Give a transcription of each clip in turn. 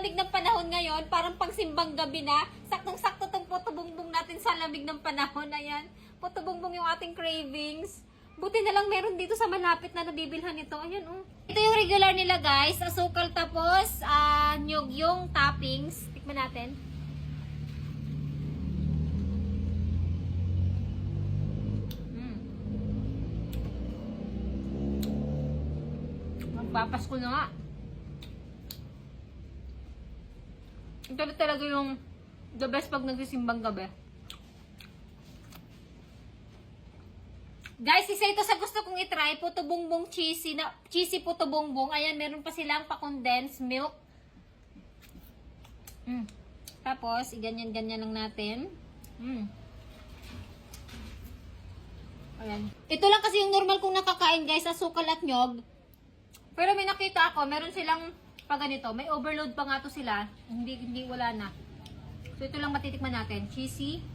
lamig ng panahon ngayon, parang pangsimbang gabi na. Saktong-sakto tong puto bumbong natin sa lamig ng panahon na yan. Puto bumbong yung ating cravings. Buti na lang meron dito sa malapit na nabibilhan ito. Ayan, oh. Ito yung regular nila, guys. Asukal tapos nyug yung toppings. Tikman natin. Magpapasko na nga. Ito talaga yung the best pag nagsisimbang gabi. Guys, isa ito sa gusto kong itry. Puto bongbong cheesy puto bongbong. Ayan, meron pa silang pa-condensed milk. Tapos, iganyan-ganyan lang natin. Ayan. Ito lang kasi yung normal kong nakakain, guys, asukal at nyog. Pero may nakita ako, meron silang pag ganito, may overload pa nga to sila. Hindi wala na. So, ito lang matitikman natin. Cheesy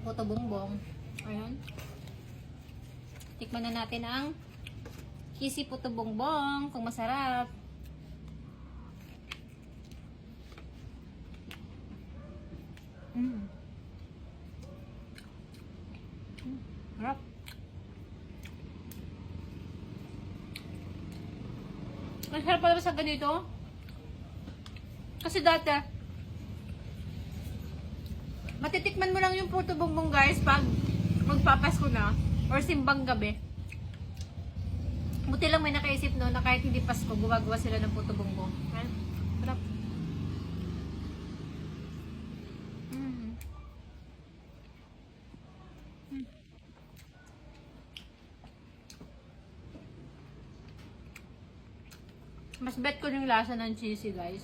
puto bongbong. Ayan. Tikman na natin ang cheesy puto bongbong, kung masarap. Sarap. Masarap pala sa ganito. Kasi dati, matitikman mo lang yung puto bongbong, guys, pag magpapasko na or simbang gabi. Buti lang may nakaisip no na kahit hindi Pasko, gumagawa sila ng puto bongbong. Sarap. Mas bet ko yung lasa ng cheesy, guys.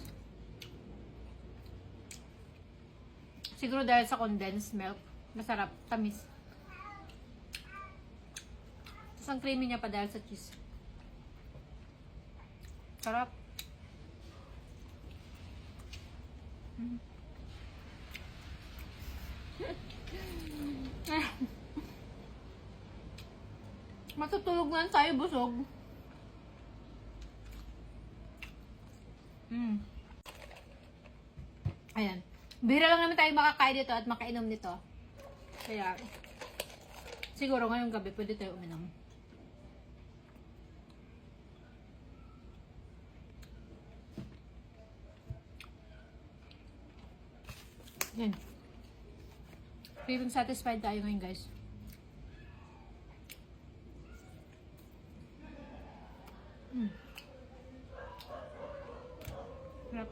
Siguro dahil sa condensed milk. Masarap. Tamis. Tapos ang creamy niya pa dahil sa cheese. Sarap. Matutulog na tayo, busog. Ayan. Bihira lang naman tayo makakain dito at makainom nito. Kaya, siguro ngayong gabi pwede tayo uminom. Yan. Feeling satisfied tayo ngayon, guys. Sarap.